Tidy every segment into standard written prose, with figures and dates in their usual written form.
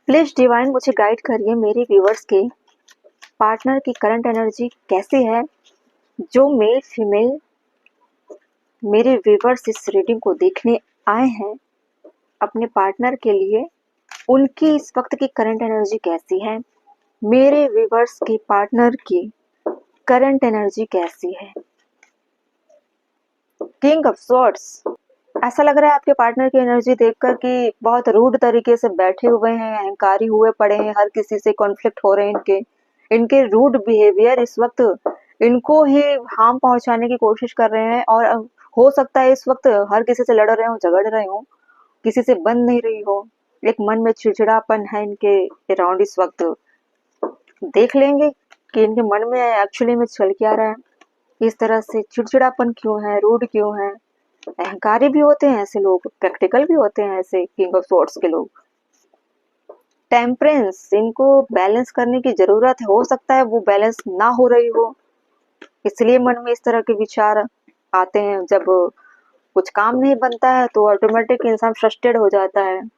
Please divine मुझे guide करिए मेरे व्यूअर्स के पार्टनर की करंट एनर्जी कैसी है। जो मेल फीमेल मेरे व्यूअर्स इस रीडिंग को देखने आए हैं अपने पार्टनर के लिए, उनकी इस वक्त की करंट एनर्जी कैसी है। मेरे व्यूअर्स के पार्टनर की करंट एनर्जी कैसी है। King of swords. ऐसा लग रहा है आपके पार्टनर की एनर्जी देखकर कि बहुत रूड तरीके से बैठे हुए हैं, अहंकारी हुए पड़े हैं, हर किसी से कॉन्फ्लिक्ट हो रहे हैं। इनके रूड बिहेवियर इस वक्त इनको ही हार्म पहुंचाने की कोशिश कर रहे हैं, और हो सकता है इस वक्त हर किसी से लड़ रहे हो, झगड़ रहे हो, किसी से बन नहीं रही हो। एक मन में चिड़चिड़ापन है इनके अराउंड इस वक्त। देख लेंगे कि इनके मन में एक्चुअली में चल क्या रहा है, इस तरह से चिड़चिड़ापन क्यों है, रूड क्यों है। अहंकारी भी होते हैं ऐसे लोग, प्रैक्टिकल भी होते हैं ऐसे किंग ऑफ स्वॉर्ड्स के लोग। टेम्परेंस, इनको बैलेंस करने की जरूरत है, हो सकता है वो बैलेंस ना हो रही हो, इसलिए मन में इस तरह के विचार आते हैं। जब कुछ काम नहीं बनता है तो ऑटोमेटिक इंसान फ्रस्ट्रेट हो जाता है,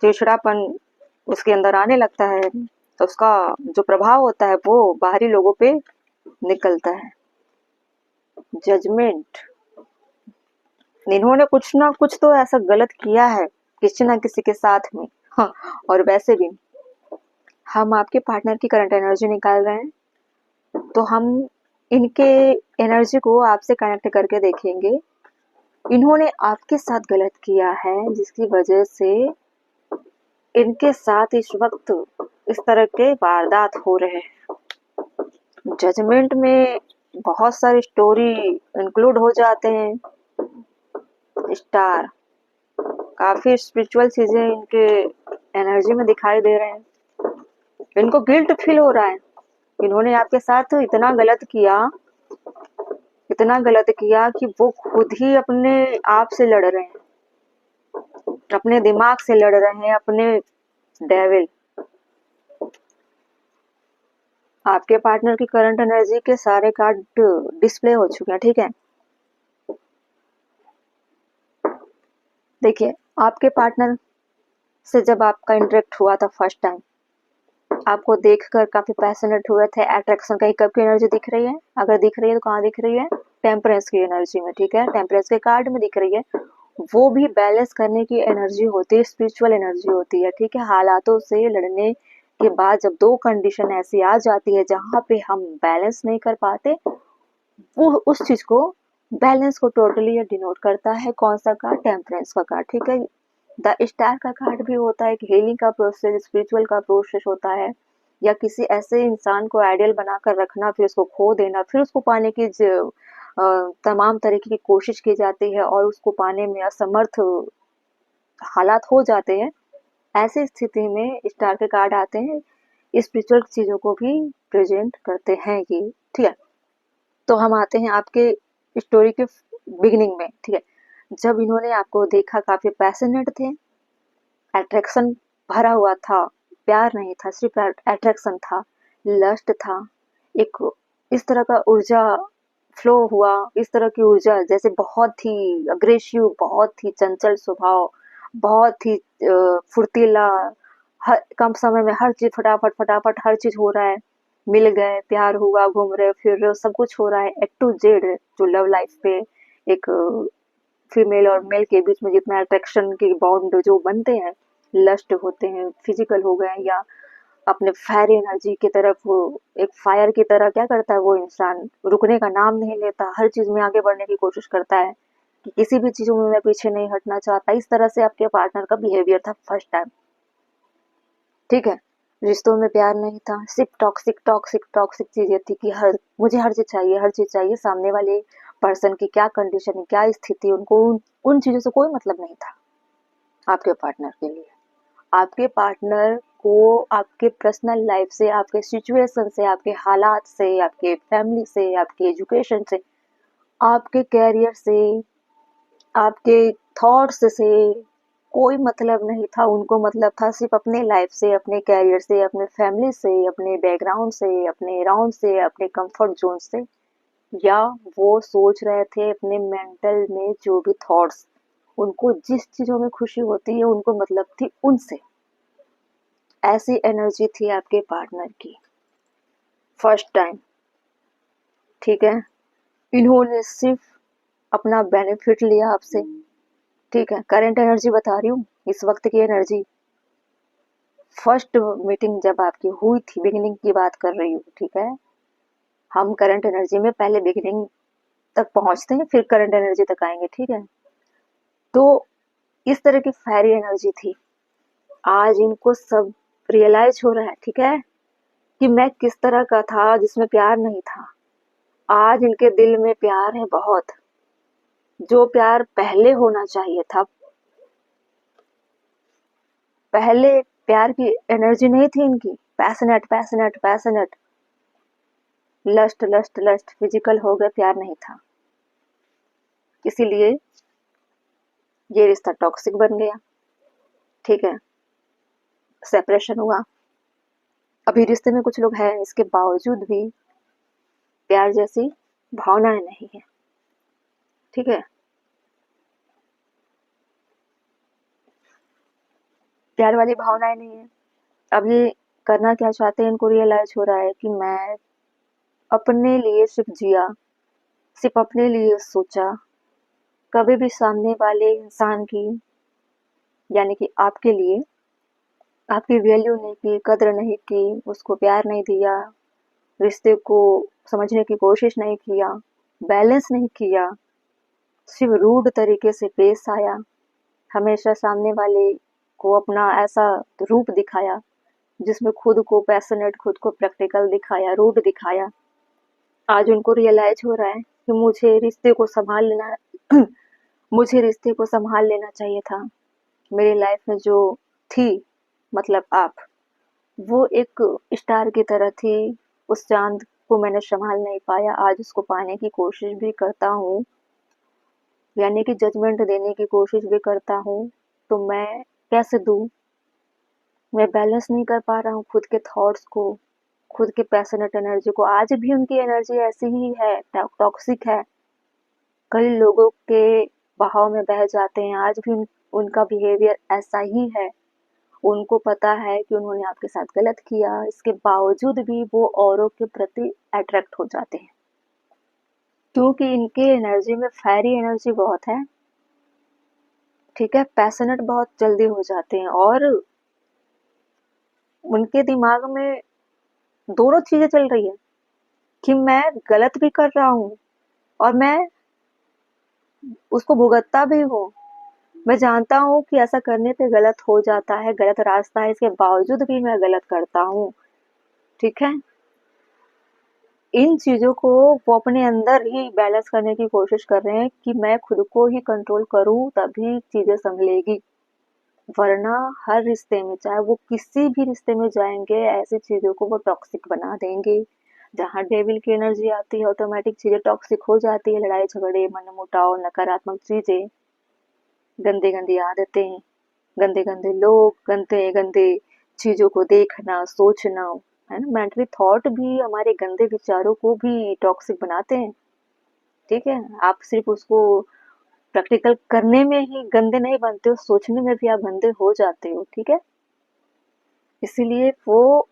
चिड़चिड़ापन उसके अंदर आने लगता है, तो उसका जो प्रभाव होता है वो बाहरी लोगों पे निकलता है। जजमेंट, इन्होंने कुछ ना कुछ तो ऐसा गलत किया है किसी ना किसी के साथ में। हाँ, और वैसे भी हम आपके पार्टनर की करंट एनर्जी निकाल रहे हैं, तो हम इनके एनर्जी को आपसे कनेक्ट करके देखेंगे। इन्होंने आपके साथ गलत किया है जिसकी वजह से इनके साथ इस वक्त इस तरह के वारदात हो रहे हैं। जजमेंट में बहुत सारी स्टोरी इंक्लूड हो जाते हैं। स्टार, काफी स्पिरिचुअल चीजें इनके एनर्जी में दिखाई दे रहे हैं। इनको गिल्ट फील हो रहा है, इन्होंने आपके साथ इतना गलत किया कि वो खुद ही अपने आप से लड़ रहे हैं, अपने दिमाग से लड़ रहे हैं, अपने डेविल। आपके पार्टनर की करंट एनर्जी के सारे कार्ड डिस्प्ले हो चुके हैं, ठीक है। देखिए, आपके पार्टनर से जब आपका इंटरेक्ट हुआ था फर्स्ट टाइम, आपको देखकर काफी पैशनेट हुए थे, अट्रैक्शन कहीं कब की एनर्जी दिख रही है, अगर दिख रही है तो कहाँ दिख रही है, टेम्परेंस की एनर्जी में, ठीक है, टेम्परेंस के कार्ड में दिख रही है। वो भी बैलेंस करने की एनर्जी होती है, स्पिरिचुअल एनर्जी होती है, ठीक है। हालातों से लड़ने के बाद जब दो कंडीशन ऐसी आ जाती है जहाँ पे हम बैलेंस नहीं कर पाते, वो उस चीज को, बैलेंस को टोटली डिनोट करता है कौन सा कार्ड, टेम्परेंस का कार्ड, ठीक है। द स्टार का कार्ड भी होता है कि हीलिंग का प्रोसेस, स्पिरिचुअल का प्रोसेस होता है, या किसी ऐसे इंसान को आइडियल बनाकर रखना, फिर उसको खो देना, फिर उसको पाने की तमाम तरीके की कोशिश की जाती है और उसको पाने में असमर्थ हालात हो जाते हैं। ऐसी स्थिति में स्टार के कार्ड आते हैं, स्पिरिचुअल चीजों को भी प्रेजेंट करते हैं ये, ठीक है। तो हम आते हैं आपके स्टोरी के बिगिनिंग में, ठीक है। जब इन्होंने आपको देखा काफी पैशनेट थे, अट्रैक्शन भरा हुआ था, प्यार नहीं था, सिर्फ अट्रैक्शन था, लस्ट था, एक इस तरह का ऊर्जा फ्लो हुआ, इस तरह की ऊर्जा जैसे बहुत ही अग्रेसिव, बहुत ही चंचल स्वभाव, बहुत ही फुर्तीला, हर कम समय में हर चीज फटाफट फटाफट हर चीज हो रहा है, मिल गए, प्यार हुआ, घूम रहे फिर रहे हो, सब कुछ हो रहा है, ए टू जेड। जो लव लाइफ पे एक फीमेल और मेल के बीच में जितना अट्रैक्शन के बॉन्ड जो बनते हैं, लस्ट होते हैं, फिजिकल हो गए, या अपने फायर एनर्जी की तरफ, वो एक फायर की तरह क्या करता है वो इंसान, रुकने का नाम नहीं लेता, हर चीज में आगे बढ़ने की कोशिश करता है कि किसी भी चीजों में मैं पीछे नहीं हटना चाहता। इस तरह से आपके पार्टनर का बिहेवियर था फर्स्ट टाइम, ठीक है। रिश्तों में प्यार नहीं था, सिर्फ टॉक्सिक टॉक्सिक टॉक्सिक चीजें थी कि मुझे हर चीज चाहिए, हर चीज चाहिए। सामने वाले पर्सन की क्या कंडीशन है, क्या स्थिति, उनको उन चीजों से कोई मतलब नहीं था आपके पार्टनर के लिए। आपके पार्टनर को आपके पर्सनल लाइफ से, आपके सिचुएशन से, आपके हालात से, आपके फैमिली से, आपके एजुकेशन से, आपके कैरियर से, आपके थॉट्स से कोई मतलब नहीं था। उनको मतलब था सिर्फ अपने लाइफ से, अपने कैरियर से, अपने फैमिली से, अपने बैकग्राउंड से, अपने अराउंड से, अपने कंफर्ट जोन से, या वो सोच रहे थे अपने मेंटल में जो भी थॉट्स, उनको जिस चीजों में खुशी होती है उनको मतलब थी उनसे। ऐसी एनर्जी थी आपके पार्टनर की फर्स्ट टाइम, ठीक है। इन्होंने सिर्फ अपना बेनिफिट लिया आपसे, ठीक है। करंट एनर्जी बता रही हूँ, इस वक्त की एनर्जी। फर्स्ट मीटिंग जब आपकी हुई थी, बिगिनिंग की बात कर रही हूँ, ठीक है। हम करंट एनर्जी में पहले बिगिनिंग तक पहुंचते हैं, फिर करंट एनर्जी तक आएंगे, ठीक है। तो इस तरह की फैरी एनर्जी थी। आज इनको सब रियलाइज हो रहा है, ठीक है, कि मैं किस तरह का था जिसमें प्यार नहीं था। आज इनके दिल में प्यार है बहुत, जो प्यार पहले होना चाहिए था। पहले प्यार की एनर्जी नहीं थी इनकी, passionate passionate passionate, lust lust lust, physical हो गए, प्यार नहीं था। इसीलिए ये रिश्ता टॉक्सिक बन गया, ठीक है। सेपरेशन हुआ। अभी रिश्ते में कुछ लोग हैं, इसके बावजूद भी प्यार जैसी भावनाएं नहीं है, ठीक है। प्यार वाली भावनाएं नहीं है। अब ये करना क्या चाहते हैं, इनको रियलाइज हो रहा है कि मैं अपने लिए सिर्फ जिया, सिर्फ अपने लिए सोचा, कभी भी सामने वाले इंसान की, यानी कि आपके लिए, आपकी वैल्यू नहीं की, कद्र नहीं की, उसको प्यार नहीं दिया, रिश्ते को समझने की कोशिश नहीं किया, बैलेंस नहीं किया, सिर्फ रूड तरीके से पेश आया, हमेशा सामने वाले को अपना ऐसा रूप दिखाया जिसमें खुद को पैशनेट, खुद को प्रैक्टिकल दिखाया, रूड दिखाया। आज उनको रियलाइज हो रहा है कि मुझे रिश्ते को संभाल लेना मुझे रिश्ते को संभाल लेना चाहिए था। मेरी लाइफ में जो थी, मतलब आप, वो एक स्टार की तरह थी। उस चांद को मैंने संभाल नहीं पाया, आज उसको पाने की कोशिश भी करता हूँ, यानी कि जजमेंट देने की कोशिश भी करता हूँ, तो मैं कैसे दूँ? मैं बैलेंस नहीं कर पा रहा हूँ खुद के थॉट्स को, खुद के पैशनेट एनर्जी को। आज भी उनकी एनर्जी ऐसी ही है, टॉक्सिक है। कई लोगों के बहाव में बह जाते हैं, आज भी उनका बिहेवियर ऐसा ही है। उनको पता है कि उन्होंने आपके साथ गलत किया, इसके बावजूद भी वो औरों के प्रति अट्रैक्ट हो जाते हैं, क्योंकि इनके एनर्जी में फायरी एनर्जी बहुत है, ठीक है। पैशनेट बहुत जल्दी हो जाते हैं, और उनके दिमाग में दोनों चीजें चल रही है कि मैं गलत भी कर रहा हूँ और मैं उसको भुगतता भी हूँ। मैं जानता हूँ कि ऐसा करने पे गलत हो जाता है, गलत रास्ता है, इसके बावजूद भी मैं गलत करता हूँ, ठीक है। इन चीजों को वो अपने अंदर ही बैलेंस करने की कोशिश कर रहे हैं कि मैं खुद को ही कंट्रोल करूँ, तभी चीजें संभलेगी। वरना हर रिश्ते में, चाहे वो किसी भी रिश्ते में जाएंगे, ऐसी चीजों को वो टॉक्सिक बना देंगे। जहाँ डेविल की एनर्जी आती है, ऑटोमेटिक चीजें टॉक्सिक हो जाती है। लड़ाई झगड़े, मनमुटाव, नकारात्मक चीजें, गंदे गंदी आदतें, गंदे गंदे लोग, गंदे गंदे चीजों को देखना, सोचना, है ना। मेंटली थॉट भी हमारे गंदे विचारों को भी टॉक्सिक बनाते हैं, ठीक है। आप सिर्फ उसको प्रैक्टिकल करने में ही गंदे नहीं बनते हो, सोचने में भी आप गंदे हो जाते हो, ठीक है। इसीलिए वो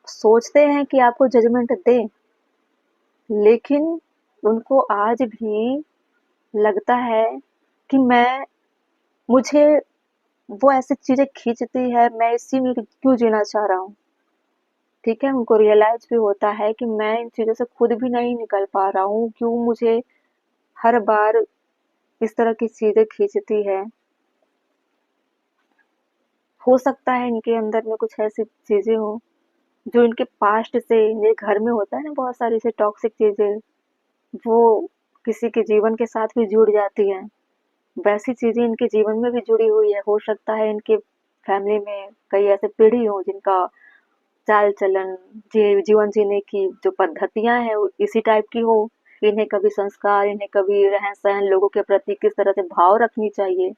सोचते हैं कि आपको जजमेंट दें, लेकिन उनको आज भी लगता है कि मुझे वो ऐसी चीजें खींचती है, मैं इसी में क्यों जीना चाह रहा हूँ, ठीक है। उनको रियलाइज भी होता है कि मैं इन चीजों से खुद भी नहीं निकल पा रहा हूँ, क्यों मुझे हर बार इस तरह की चीजें खींचती है। हो सकता है इनके अंदर में कुछ ऐसी चीजें हो जो इनके पास्ट से, ये घर में होता है ना बहुत सारी से टॉक्सिक चीजें, वो किसी के जीवन के साथ भी जुड़ जाती हैं। वैसी चीजें इनके जीवन में भी जुड़ी हुई है। हो सकता है इनके फैमिली में कई ऐसे पीढ़ी हो जिनका चाल चलन, जीवन जीने की जो पद्धतियां हैं वो इसी टाइप की हो। इन्हें कभी संस्कार, इन्हें कभी रहन सहन, लोगों के प्रति किस तरह से भाव रखनी चाहिए,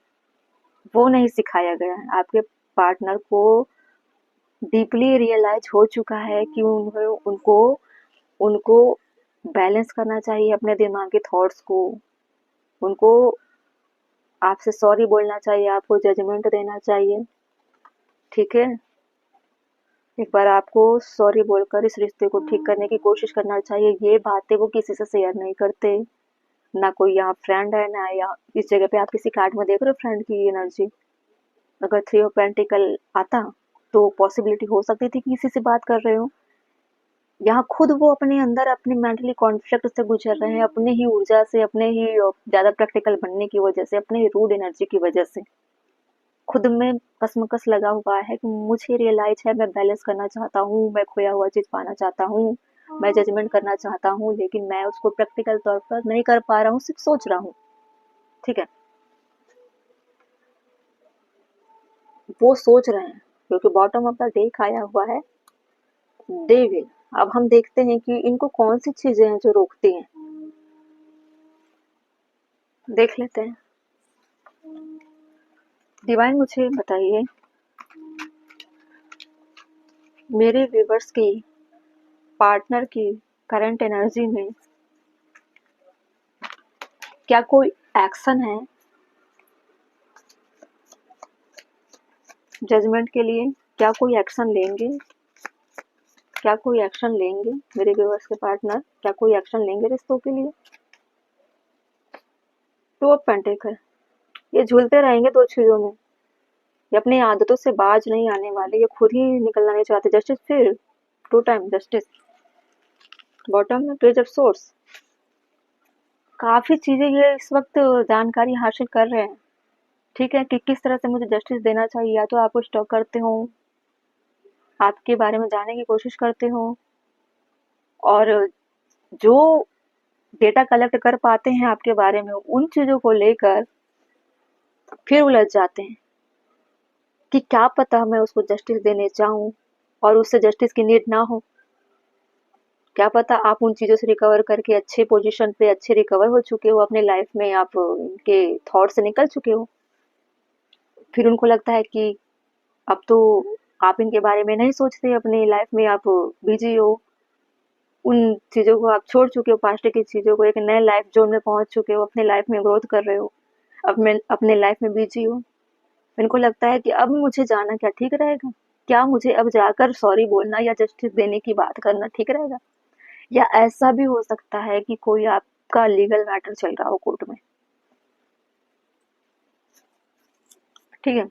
वो नहीं सिखाया गया है। आपके पार्टनर को डीपली रियलाइज हो चुका है कि उनको उनको बैलेंस करना चाहिए अपने दिमाग के थॉट्स को। उनको आपसे सॉरी बोलना चाहिए, आपको जजमेंट देना चाहिए, ठीक है। एक बार आपको सॉरी बोलकर इस रिश्ते को ठीक करने की कोशिश करना चाहिए। ये बातें वो किसी से शेयर नहीं करते, ना कोई यहाँ फ्रेंड है, ना या इस जगह पे आप किसी कार्ड में देख रहे हो फ्रेंड की एनर्जी। अगर थ्री ऑफ पेंटिकल आता तो पॉसिबिलिटी हो सकती थी कि किसी से बात कर रहे हो। यहाँ खुद वो अपने अंदर अपनी मेंटली कॉन्फ्लिक्ट से गुजर रहे हैं, अपने ही ऊर्जा से, अपने ही ज़्यादा प्रैक्टिकल बनने की वजह से, अपने ही रूड एनर्जी की वजह से खुद में कशमकश लगा हुआ है कि मुझे रियलाइज है, मैं बैलेंस करना चाहता हूँ, मैं खोया हुआ चीज़ पाना चाहता हूँ, मैं जजमेंट करना चाहता हूँ, लेकिन मैं उसको प्रैक्टिकल तौर पर नहीं कर पा रहा हूँ, सिर्फ सोच रहा हूँ। ठीक है, वो सोच रहे हैं क्योंकि बॉटम ऑफ द डेक आया हुआ है दे विल। अब हम देखते हैं कि इनको कौन सी चीजें हैं जो रोकती हैं, देख लेते हैं। डिवाइन मुझे बताइए, मेरे व्यूवर्स की पार्टनर की करंट एनर्जी में क्या कोई एक्शन है जजमेंट के लिए? क्या कोई एक्शन लेंगे? क्या कोई एक्शन लेंगे मेरे व्यूवर्स के पार्टनर? क्या कोई एक्शन लेंगे रिश्तों के लिए? टू ऑफ पेंटिकल, ये झूलते रहेंगे दो चीजों में, ये अपनी आदतों से बाज नहीं आने वाले, ये खुद ही निकलना नहीं चाहते। जस्टिस, फिर टू टाइम जस्टिस, बॉटम में पेज ऑफ सोर्स। काफी चीजें ये इस वक्त जानकारी हासिल कर रहे हैं, ठीक है, कि किस तरह से मुझे जस्टिस देना चाहिए। या तो आपको स्टॉक करते हो, आपके बारे में जानने की कोशिश करते हो, और जो डेटा कलेक्ट कर पाते हैं आपके बारे में उन चीजों को लेकर फिर उलझ जाते हैं कि क्या पता मैं उसको जस्टिस देने चाहूँ और उससे जस्टिस की नीड ना हो। क्या पता आप उन चीज़ों से रिकवर करके अच्छे पोजीशन पे अच्छे रिकवर हो चुके हो, अपने लाइफ में आप इनके थॉट से निकल चुके हो। फिर उनको लगता है कि अब तो आप इनके बारे में नहीं सोचते, अपनी लाइफ में आप बिजी हो, उन चीज़ों को आप छोड़ चुके हो, पास्ट की चीज़ों को, एक नए लाइफ जोन में पहुंच चुके हो, अपने लाइफ में ग्रोथ कर रहे हो, अब मैं अपने लाइफ में बिजी हो। इनको लगता है कि अब मुझे जाना क्या ठीक रहेगा? क्या मुझे अब जाकर सॉरी बोलना या जस्टिस देने की बात करना ठीक रहेगा? या ऐसा भी हो सकता है कि कोई आपका लीगल मैटर चल रहा हो कोर्ट में, ठीक है,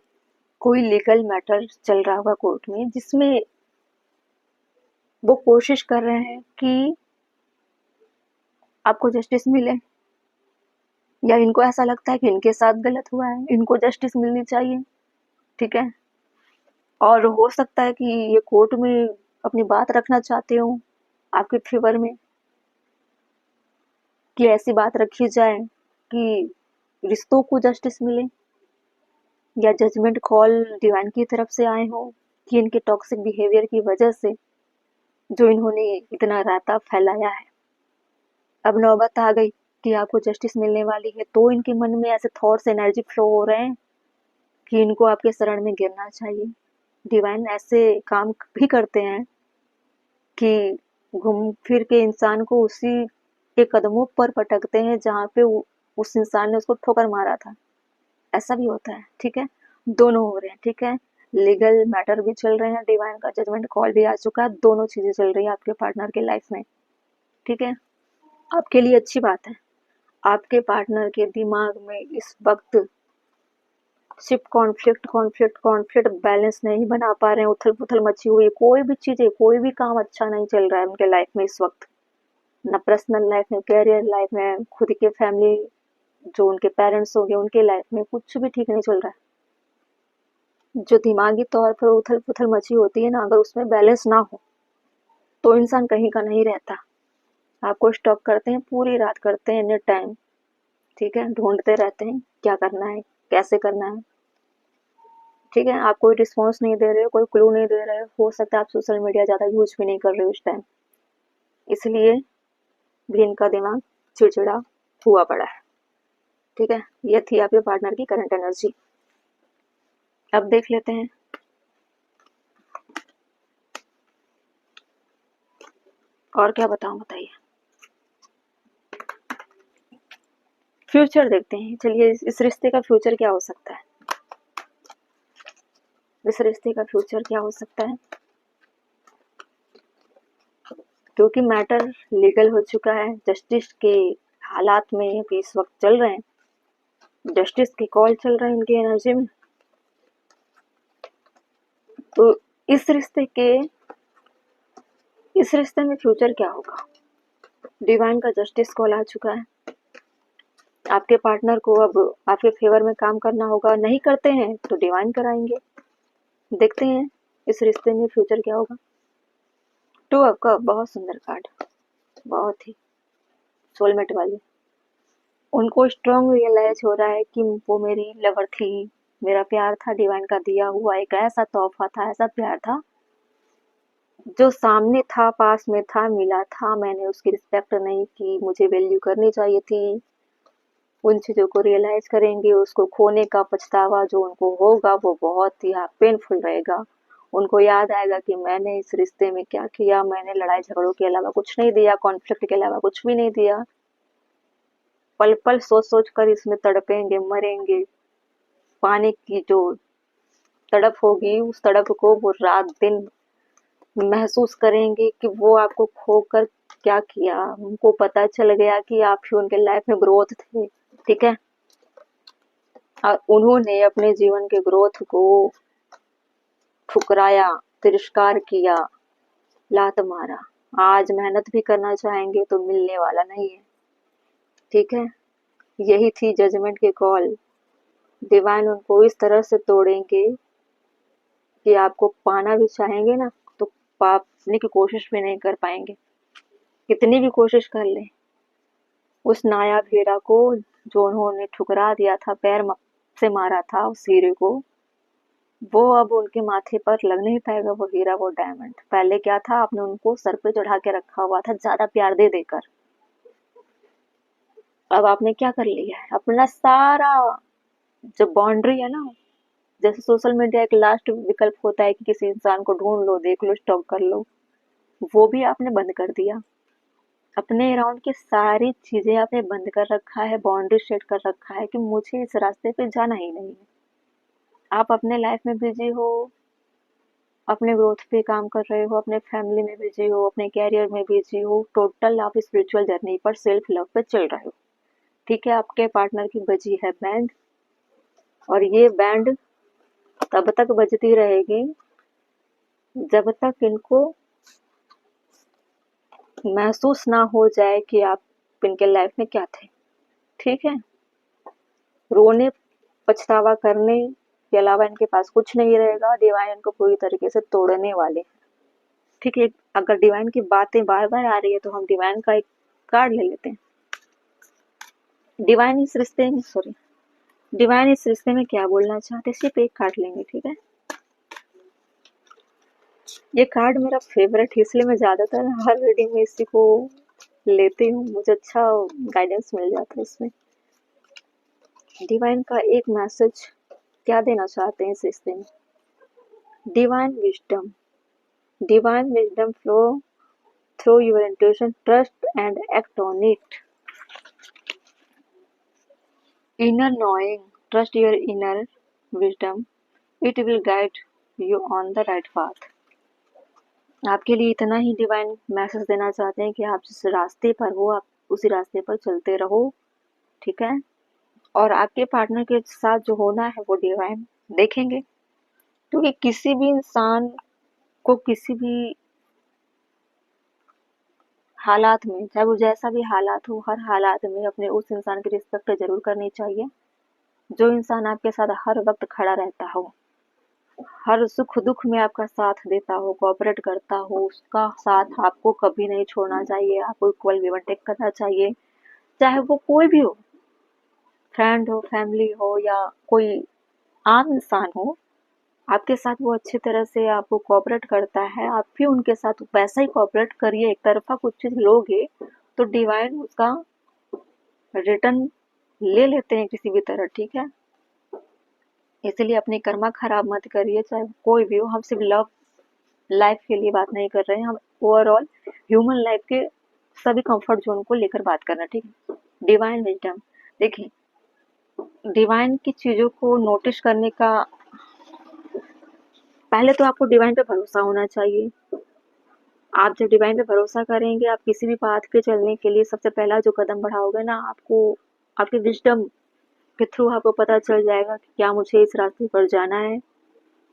कोई लीगल मैटर चल रहा होगा कोर्ट में जिसमें वो कोशिश कर रहे हैं कि आपको जस्टिस मिले, या इनको ऐसा लगता है कि इनके साथ गलत हुआ है, इनको जस्टिस मिलनी चाहिए, ठीक है। और हो सकता है कि ये कोर्ट में अपनी बात रखना चाहते हो आपके फेवर में, कि ऐसी बात रखी जाए कि रिश्तों को जस्टिस मिले, या जजमेंट कॉल डिवाइन की तरफ से आए हो कि इनके टॉक्सिक बिहेवियर की वजह से जो इन्होंने इतना रायता फैलाया है, अब नौबत आ गई कि आपको जस्टिस मिलने वाली है, तो इनके मन में ऐसे थॉट्स एनर्जी फ्लो हो रहे हैं कि इनको आपके शरण में गिरना चाहिए। डिवाइन ऐसे काम भी करते हैं कि घूम फिर के इंसान को उसी के कदमों पर पटकते हैं जहाँ पे उस इंसान ने उसको ठोकर मारा था। ऐसा भी होता है, ठीक है, दोनों हो रहे हैं, ठीक है। लीगल मैटर भी चल रहे हैं, डिवाइन का जजमेंट कॉल भी आ चुका है, दोनों चीजें चल रही है आपके पार्टनर के लाइफ में, ठीक है। आपके लिए अच्छी बात है, आपके पार्टनर के दिमाग में इस वक्त सिर्फ कॉन्फ्लिक्ट कॉन्फ्लिक्ट कॉन्फ्लिक्ट, बैलेंस नहीं बना पा रहे हैं, उथल पुथल मची हुई है, कोई भी चीजें, कोई भी काम अच्छा नहीं चल रहा है उनके लाइफ में इस वक्त, ना पर्सनल लाइफ में, कैरियर लाइफ में, खुद के फैमिली जो उनके पेरेंट्स हो गए उनके लाइफ में कुछ भी ठीक नहीं चल रहा है। जो दिमागी तौर पर उथल पुथल मची होती है ना, अगर उसमें बैलेंस ना हो तो इंसान कहीं का नहीं रहता। आपको स्टॉक करते हैं, पूरी रात करते हैं, एनी टाइम, ठीक है, ढूंढते रहते हैं क्या करना है, कैसे करना है, ठीक है। आप कोई रिस्पॉन्स नहीं दे रहे हो, कोई क्लू नहीं दे रहे हो सकता है आप सोशल मीडिया ज़्यादा यूज भी नहीं कर रहे हो उस टाइम, इसलिए भी इनका दिमाग चिड़चिड़ा हुआ पड़ा है, ठीक है। ये थी आपके पार्टनर की करंट एनर्जी। अब देख लेते हैं और क्या बताऊं, बताइए। फ्यूचर देखते हैं, चलिए इस रिश्ते का फ्यूचर क्या हो सकता है, इस रिश्ते का फ्यूचर क्या हो सकता है। क्योंकि मैटर लीगल हो चुका है, जस्टिस के हालात में अभी इस वक्त चल रहे हैं, जस्टिस के कॉल चल रहे हैं इनकी एनर्जी में। तो इस रिश्ते में फ्यूचर क्या होगा? डिवाइन का जस्टिस कॉल आ चुका है। आपके पार्टनर को अब आपके फेवर में काम करना होगा, नहीं करते हैं तो डिवाइन कराएंगे। देखते हैं इस रिश्ते में फ्यूचर क्या होगा। टू ऑफ कप, बहुत सुंदर कार्ड, बहुत ही सोलमेट वाली। उनको स्ट्रॉन्ग रियलाइज हो रहा है कि वो मेरी लवर थी, मेरा प्यार था डिवाइन का दिया हुआ, एक ऐसा तोहफा था, ऐसा प्यार था जो सामने था, पास में था, मिला था, मैंने उसकी रिस्पेक्ट नहीं की, मुझे वैल्यू करनी चाहिए थी। उन चीज़ों को रियलाइज करेंगे, उसको खोने का पछतावा जो उनको होगा वो बहुत ही पेनफुल रहेगा। उनको याद आएगा कि मैंने इस रिश्ते में क्या किया, मैंने लड़ाई झगड़ों के अलावा कुछ नहीं दिया, कॉन्फ्लिक्ट के अलावा कुछ भी नहीं दिया। पल पल सोच सोच कर इसमें तड़पेंगे, मरेंगे। पाने की जो तड़प होगी, उस तड़प को वो रात दिन महसूस करेंगे कि वो आपको खोकर क्या किया। उनको पता चल गया कि आप ही उनके लाइफ में ग्रोथ थे, ठीक है, और उन्होंने अपने जीवन के ग्रोथ को ठुकराया, तिरस्कार किया, लात मारा। आज मेहनत भी करना चाहेंगे तो मिलने वाला नहीं है, ठीक है। यही थी जजमेंट की कॉल। डिवाइन उनको इस तरह से तोड़ेंगे कि आपको पाना भी चाहेंगे ना तो पाने की कोशिश भी नहीं कर पाएंगे, कितनी भी कोशिश कर ले। उस नायाब हीरा को जो उन्होंने ठुकरा दिया था, पैर से मारा था उस हीरे को, वो अब उनके माथे पर लग नहीं पाएगा, वो हीरा, वो डायमंड। पहले क्या था, आपने उनको सर पे चढ़ा के रखा हुआ था ज्यादा प्यार दे देकर। अब आपने क्या कर लिया है, अपना सारा जो बाउंड्री है ना, जैसे सोशल मीडिया एक लास्ट विकल्प होता है कि किसी इंसान को ढूंढ लो, देख लो, स्टॉक कर लो, वो भी आपने बंद कर दिया। अपने अराउंड की सारी चीजें आपने बंद कर रखा है, बाउंड्री सेट कर रखा है कि मुझे इस रास्ते पे जाना ही नहीं है। आप अपने लाइफ में बिजी हो, अपने ग्रोथ पे काम कर रहे हो, अपने फैमिली में बिजी हो, अपने कैरियर में बिजी हो, टोटल आप स्पिरिचुअल जर्नी पर, सेल्फ लव पे चल रहे हो, ठीक है। आपके पार्टनर की बजी है बैंड, और ये बैंड तब तक बजती रहेगी जब तक इनको महसूस ना हो जाए कि आप इनके लाइफ में क्या थे, ठीक है। रोने पछतावा करने के अलावा इनके पास कुछ नहीं रहेगा। डिवाइन इनको पूरी तरीके से तोड़ने वाले, ठीक है। अगर डिवाइन की बातें बार बार आ रही है तो हम डिवाइन का एक कार्ड ले लेते हैं। डिवाइन इस रिश्ते में, सॉरी, डिवाइन इस रिश्ते में क्या बोलना चाहते, सिर्फ एक कार्ड लेंगे, ठीक है। ये कार्ड मेरा फेवरेट है, इसलिए मैं ज्यादातर हर रीडिंग में इसी को लेती हूँ, मुझे अच्छा गाइडेंस मिल जाता है इसमें। डिवाइन का एक मैसेज क्या देना चाहते हैं इस रिश्ते में? Divine wisdom, divine wisdom flow through your intuition, trust and act on it. Inner knowing, trust your inner wisdom, it will guide you on the right path। आपके लिए इतना ही डिवाइन मैसेज देना चाहते हैं कि आप जिस रास्ते पर हो आप उसी रास्ते पर चलते रहो, ठीक है। और आपके पार्टनर के साथ जो होना है वो डिवाइन देखेंगे, क्योंकि किसी भी इंसान को किसी भी हालात में, चाहे वो जैसा भी हालात हो, हर हालात में अपने उस इंसान की रिस्पेक्ट जरूर करनी चाहिए जो इंसान आपके साथ हर वक्त खड़ा रहता हो, हर सुख दुख में आपका साथ देता हो, कोऑपरेट करता हो, उसका साथ आपको कभी नहीं छोड़ना चाहिए। आपको इक्वल गिव एंड टेक करना चाहिए, चाहे वो कोई भी हो, फ्रेंड हो, फैमिली हो, या कोई आम इंसान हो। आपके साथ वो अच्छी तरह से आपको कोऑपरेट करता है, आप भी उनके साथ वैसा ही कोऑपरेट करिए। एक तरफा कुछ चीज लोगे तो डिवाइन उसका रिटर्न ले लेते हैं किसी भी तरह, ठीक है। इसलिए अपनी कर्मा खराब मत करिए, चाहे कोई भी हो। हम सिर्फ लव लाइफ के लिए बात नहीं कर रहे हैं, हम ओवरऑल ह्यूमन लाइफ के सभी कंफर्ट जोन को लेकर बात कर रहे हैं, ठीक है। डिवाइन विजडम, देखिए, डिवाइन की चीजों को नोटिस करने का पहले तो आपको डिवाइन पे भरोसा होना चाहिए। आप जब डिवाइन पे भरोसा करेंगे, आप किसी भी पाथ पे चलने के लिए सबसे पहला जो कदम बढ़ाओगे ना, आपको आपके विज़डम के थ्रू आपको पता चल जाएगा कि क्या मुझे इस रास्ते पर जाना है,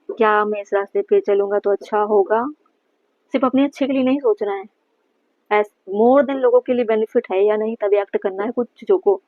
क्या मैं इस रास्ते पे चलूँगा तो अच्छा होगा। सिर्फ़ अपने अच्छे के लिए नहीं सोचना है, एज़ मोर देन लोगों के लिए बेनिफिट है या नहीं तभी एक्ट करना है कुछ चीज़ों को।